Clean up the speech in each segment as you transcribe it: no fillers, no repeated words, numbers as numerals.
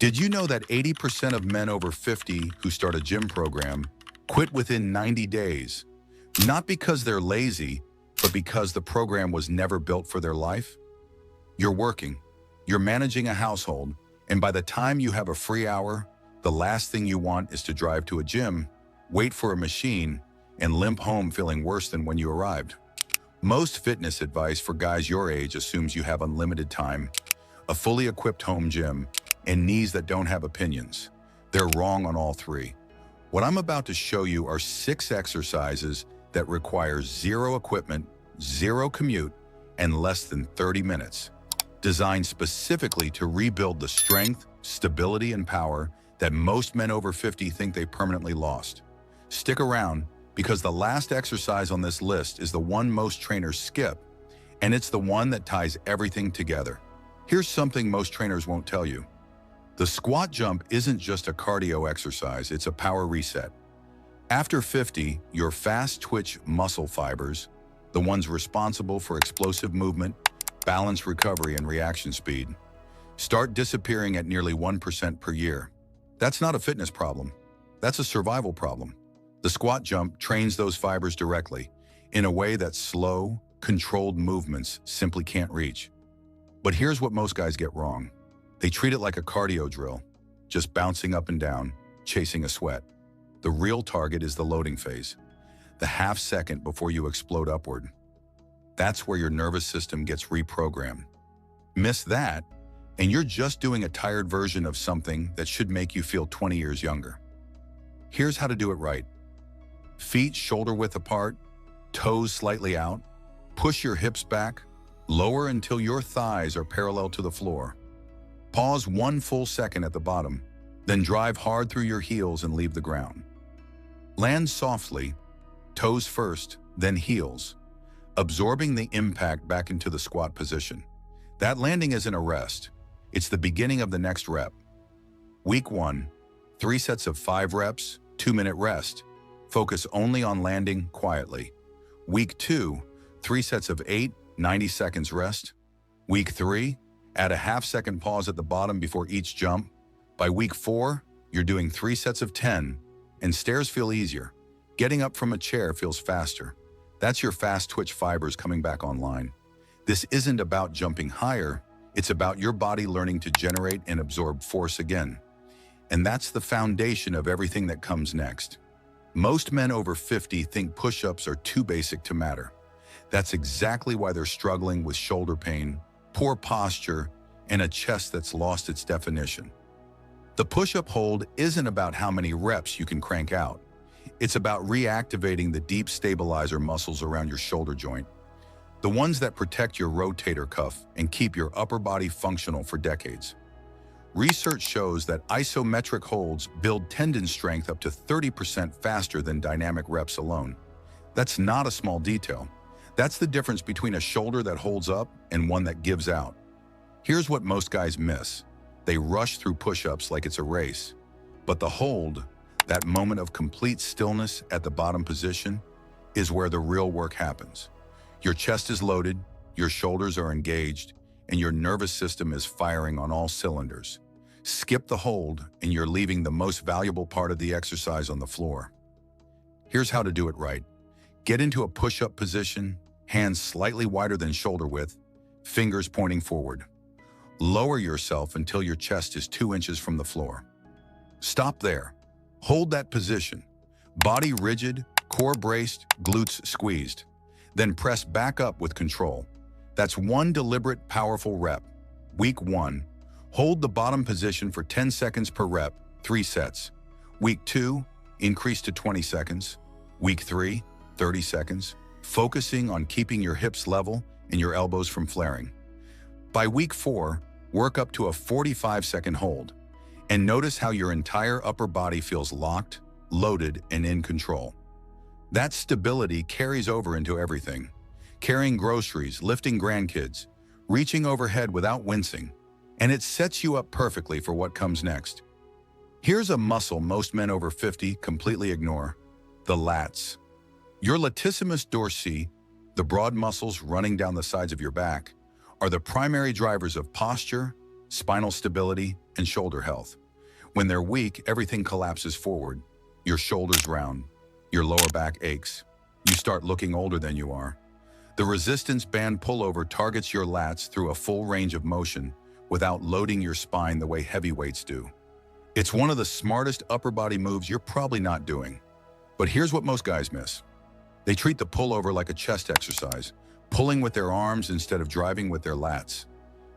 Did you know that 80% of men over 50 who start a gym program quit within 90 days? Not because they're lazy, but because the program was never built for their life? You're working, you're managing a household, and by the time you have a free hour, the last thing you want is to drive to a gym, wait for a machine, and limp home feeling worse than when you arrived. Most fitness advice for guys your age assumes you have unlimited time, a fully equipped home gym, and knees that don't have opinions. They're wrong on all three. What I'm about to show you are 6 exercises that require zero equipment, zero commute, and less than 30 minutes. Designed specifically to rebuild the strength, stability, and power that most men over 50 think they permanently lost. Stick around, because the last exercise on this list is the one most trainers skip, and it's the one that ties everything together. Here's something most trainers won't tell you. The squat jump isn't just a cardio exercise, it's a power reset. After 50, your fast twitch muscle fibers, the ones responsible for explosive movement, balance recovery, and reaction speed, start disappearing at nearly 1% per year. That's not a fitness problem. That's a survival problem. The squat jump trains those fibers directly, in a way that slow, controlled movements simply can't reach. But here's what most guys get wrong. They treat it like a cardio drill, just bouncing up and down, chasing a sweat. The real target is the loading phase, the half second before you explode upward. That's where your nervous system gets reprogrammed. Miss that, and you're just doing a tired version of something that should make you feel 20 years younger. Here's how to do it right. Feet shoulder width apart, toes slightly out. Push your hips back, lower until your thighs are parallel to the floor. Pause 1 full second at the bottom, then drive hard through your heels and leave the ground. Land softly, toes first, then heels, absorbing the impact back into the squat position. That landing isn't a rest. It's the beginning of the next rep. Week 1, 3 sets of 5 reps, 2-minute rest. Focus only on landing quietly. Week 2, 3 sets of 8, 90 seconds rest. Week 3, add a half-second pause at the bottom before each jump. By week 4, you're doing 3 sets of 10, and stairs feel easier. Getting up from a chair feels faster. That's your fast twitch fibers coming back online. This isn't about jumping higher, it's about your body learning to generate and absorb force again. And that's the foundation of everything that comes next. Most men over 50 think push-ups are too basic to matter. That's exactly why they're struggling with shoulder pain, poor posture, and a chest that's lost its definition. The push-up hold isn't about how many reps you can crank out. It's about reactivating the deep stabilizer muscles around your shoulder joint, the ones that protect your rotator cuff and keep your upper body functional for decades. Research shows that isometric holds build tendon strength up to 30% faster than dynamic reps alone. That's not a small detail. That's the difference between a shoulder that holds up and one that gives out. Here's what most guys miss. They rush through push-ups like it's a race. But the hold, that moment of complete stillness at the bottom position, is where the real work happens. Your chest is loaded, your shoulders are engaged, and your nervous system is firing on all cylinders. Skip the hold, and you're leaving the most valuable part of the exercise on the floor. Here's how to do it right. Get into a push-up position, hands slightly wider than shoulder width, fingers pointing forward. Lower yourself until your chest is 2 inches from the floor. Stop there. Hold that position. Body rigid, core braced, glutes squeezed. Then press back up with control. That's 1 deliberate, powerful rep. Week 1, hold the bottom position for 10 seconds per rep, 3 sets. Week 2, increase to 20 seconds. Week 3, 30 seconds, focusing on keeping your hips level and your elbows from flaring. By week 4, work up to a 45-second hold, and notice how your entire upper body feels locked, loaded, and in control. That stability carries over into everything. Carrying groceries, lifting grandkids, reaching overhead without wincing, and it sets you up perfectly for what comes next. Here's a muscle most men over 50 completely ignore: the lats. Your Latissimus dorsi, the broad muscles running down the sides of your back, are the primary drivers of posture, spinal stability, and shoulder health. When they're weak, everything collapses forward. Your shoulders round, your lower back aches. You start looking older than you are. The resistance band pullover targets your lats through a full range of motion without loading your spine the way heavy weights do. It's one of the smartest upper body moves you're probably not doing. But here's what most guys miss. They treat the pullover like a chest exercise, pulling with their arms instead of driving with their lats.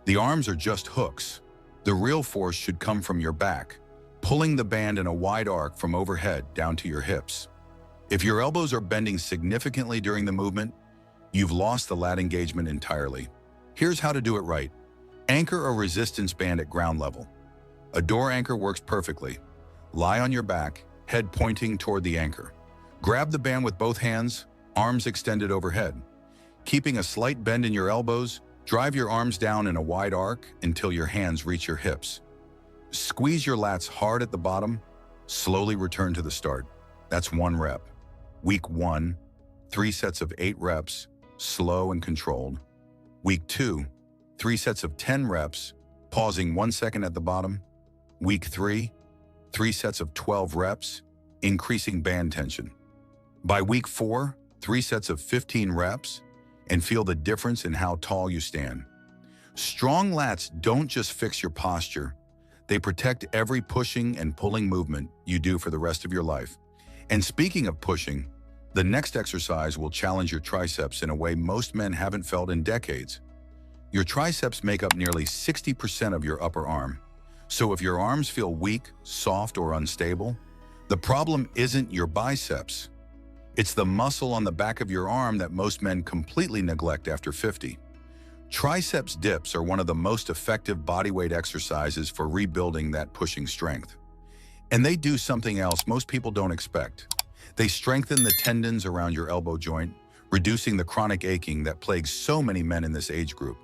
The arms are just hooks. The real force should come from your back, pulling the band in a wide arc from overhead down to your hips. If your elbows are bending significantly during the movement, you've lost the lat engagement entirely. Here's how to do it right. Anchor a resistance band at ground level. A door anchor works perfectly. Lie on your back, head pointing toward the anchor. Grab the band with both hands, arms extended overhead. Keeping a slight bend in your elbows, drive your arms down in a wide arc until your hands reach your hips. Squeeze your lats hard at the bottom, slowly return to the start. That's 1 rep. Week 1, 3 sets of 8 reps, slow and controlled. Week 2, 3 sets of 10 reps, pausing 1 second at the bottom. Week 3, 3 sets of 12 reps, increasing band tension. By week 4, 3 sets of 15 reps, and feel the difference in how tall you stand. Strong lats don't just fix your posture, they protect every pushing and pulling movement you do for the rest of your life. And speaking of pushing, the next exercise will challenge your triceps in a way most men haven't felt in decades. Your triceps make up nearly 60% of your upper arm. So if your arms feel weak, soft, or unstable, the problem isn't your biceps. It's the muscle on the back of your arm that most men completely neglect after 50. Triceps dips are one of the most effective bodyweight exercises for rebuilding that pushing strength. And they do something else most people don't expect. They strengthen the tendons around your elbow joint, reducing the chronic aching that plagues so many men in this age group.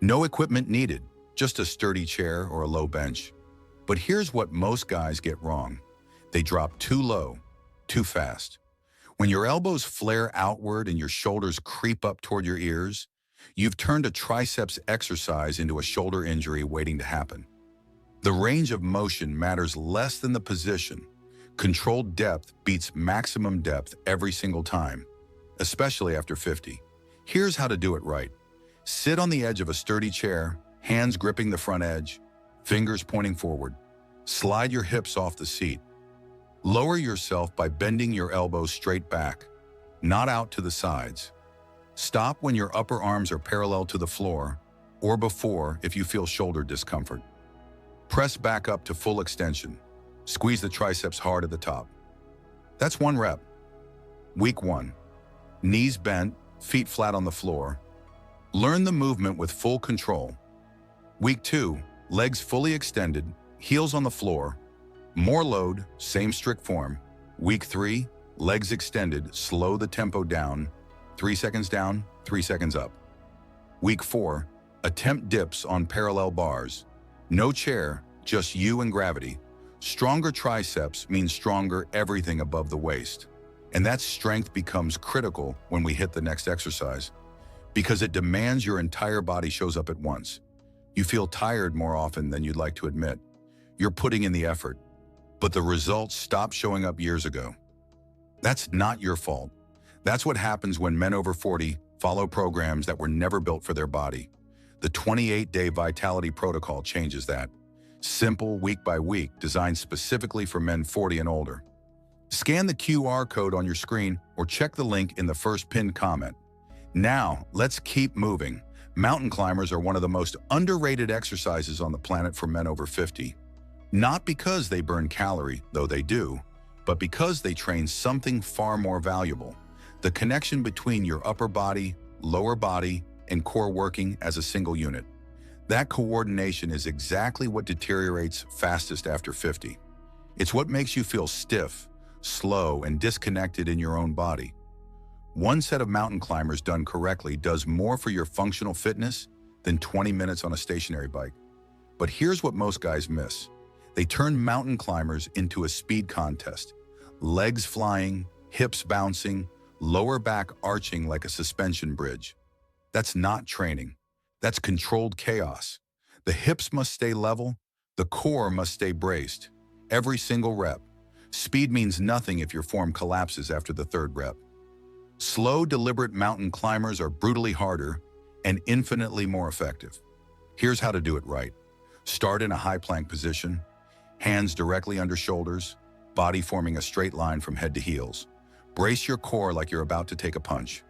No equipment needed, just a sturdy chair or a low bench. But here's what most guys get wrong. They drop too low, too fast. When your elbows flare outward and your shoulders creep up toward your ears, you've turned a triceps exercise into a shoulder injury waiting to happen. The range of motion matters less than the position. Controlled depth beats maximum depth every single time, especially after 50. Here's how to do it right. Sit on the edge of a sturdy chair, hands gripping the front edge, fingers pointing forward. Slide your hips off the seat. Lower yourself by bending your elbows straight back, not out to the sides. Stop when your upper arms are parallel to the floor, or before if you feel shoulder discomfort. Press back up to full extension. Squeeze the triceps hard at the top. That's 1 rep. Week 1. Knees bent, feet flat on the floor. Learn the movement with full control. Week 2. Legs fully extended, heels on the floor. More load, same strict form. Week 3, legs extended, slow the tempo down, 3 seconds down, 3 seconds up. Week 4, attempt dips on parallel bars. No chair, just you and gravity. Stronger triceps means stronger everything above the waist. And that strength becomes critical when we hit the next exercise, because it demands your entire body shows up at once. You feel tired more often than you'd like to admit. You're putting in the effort, but the results stopped showing up years ago. That's not your fault. That's what happens when men over 40 follow programs that were never built for their body. The 28-day Vitality Protocol changes that. Simple, week by week, designed specifically for men 40 and older. Scan the QR code on your screen or check the link in the first pinned comment. Now, let's keep moving. Mountain climbers are one of the most underrated exercises on the planet for men over 50. Not because they burn calories, though they do, but because they train something far more valuable: the connection between your upper body, lower body, and core working as a single unit. That coordination is exactly what deteriorates fastest after 50. It's what makes you feel stiff, slow, and disconnected in your own body. One set of mountain climbers done correctly does more for your functional fitness than 20 minutes on a stationary bike. But here's what most guys miss. They turn mountain climbers into a speed contest. Legs flying, hips bouncing, lower back arching like a suspension bridge. That's not training. That's controlled chaos. The hips must stay level, the core must stay braced. Every single rep. Speed means nothing if your form collapses after the third rep. Slow, deliberate mountain climbers are brutally harder and infinitely more effective. Here's how to do it right. Start in a high plank position, hands directly under shoulders, body forming a straight line from head to heels. Brace your core like you're about to take a punch.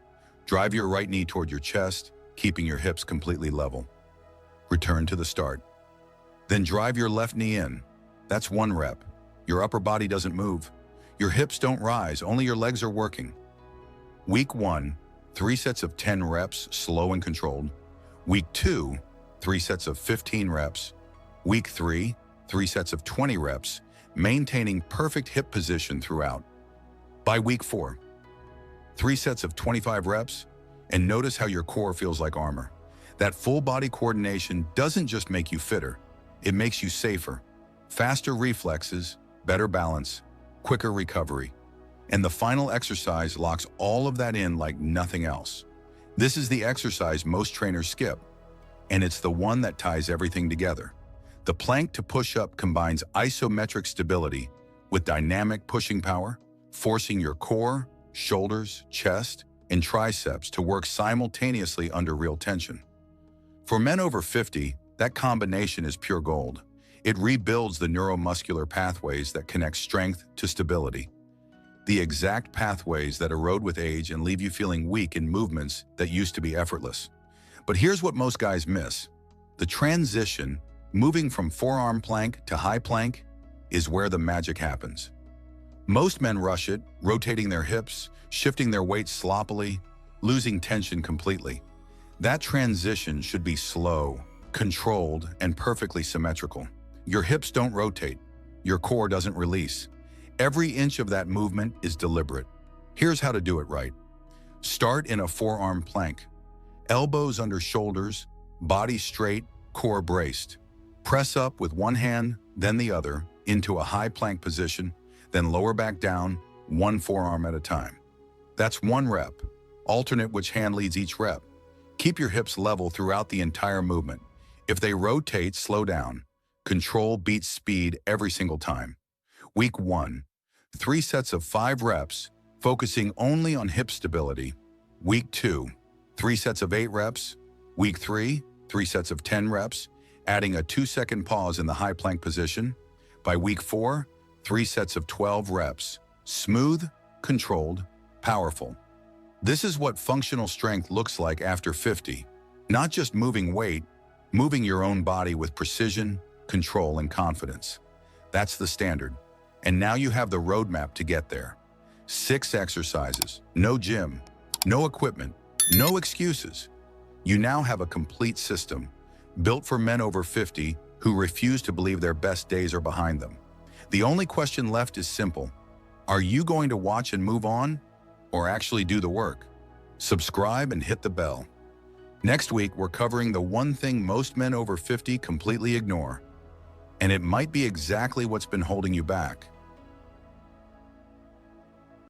Drive your right knee toward your chest, keeping your hips completely level. Return to the start. Then drive your left knee in. That's one rep. Your upper body doesn't move. Your hips don't rise, only your legs are working. Week 1, 3 sets of 10 reps, slow and controlled. Week 2, 3 sets of 15 reps. Week 3, 3 sets of 20 reps, maintaining perfect hip position throughout. By week 4, 3 sets of 25 reps, and notice how your core feels like armor. That full body coordination doesn't just make you fitter, it makes you safer. Faster reflexes, better balance, quicker recovery. And the final exercise locks all of that in like nothing else. This is the exercise most trainers skip, and it's the one that ties everything together. The plank to push-up combines isometric stability with dynamic pushing power, forcing your core, shoulders, chest, and triceps to work simultaneously under real tension. For men over 50, that combination is pure gold. It rebuilds the neuromuscular pathways that connect strength to stability. The exact pathways that erode with age and leave you feeling weak in movements that used to be effortless. But here's what most guys miss. The transition, moving from forearm plank to high plank, is where the magic happens. Most men rush it, rotating their hips, shifting their weight sloppily, losing tension completely. That transition should be slow, controlled, and perfectly symmetrical. Your hips don't rotate. Your core doesn't release. Every inch of that movement is deliberate. Here's how to do it right. Start in a forearm plank. Elbows under shoulders, body straight, core braced. Press up with one hand, then the other, into a high plank position, then lower back down, one forearm at a time. That's one rep. Alternate which hand leads each rep. Keep your hips level throughout the entire movement. If they rotate, slow down. Control beats speed every single time. Week 1, 3 sets of 5 reps, focusing only on hip stability. Week 2, 3 sets of 8 reps. Week 3, 3 sets of 10 reps, adding a 2-second pause in the high plank position. By week 4, 3 sets of 12 reps. Smooth, controlled, powerful. This is what functional strength looks like after 50. Not just moving weight, moving your own body with precision, control, and confidence. That's the standard. And now you have the roadmap to get there. 6 exercises, no gym, no equipment, no excuses. You now have a complete system, built for men over 50 who refuse to believe their best days are behind them. The only question left is simple. Are you going to watch and move on, or actually do the work? Subscribe and hit the bell. Next week, we're covering the one thing most men over 50 completely ignore, and it might be exactly what's been holding you back.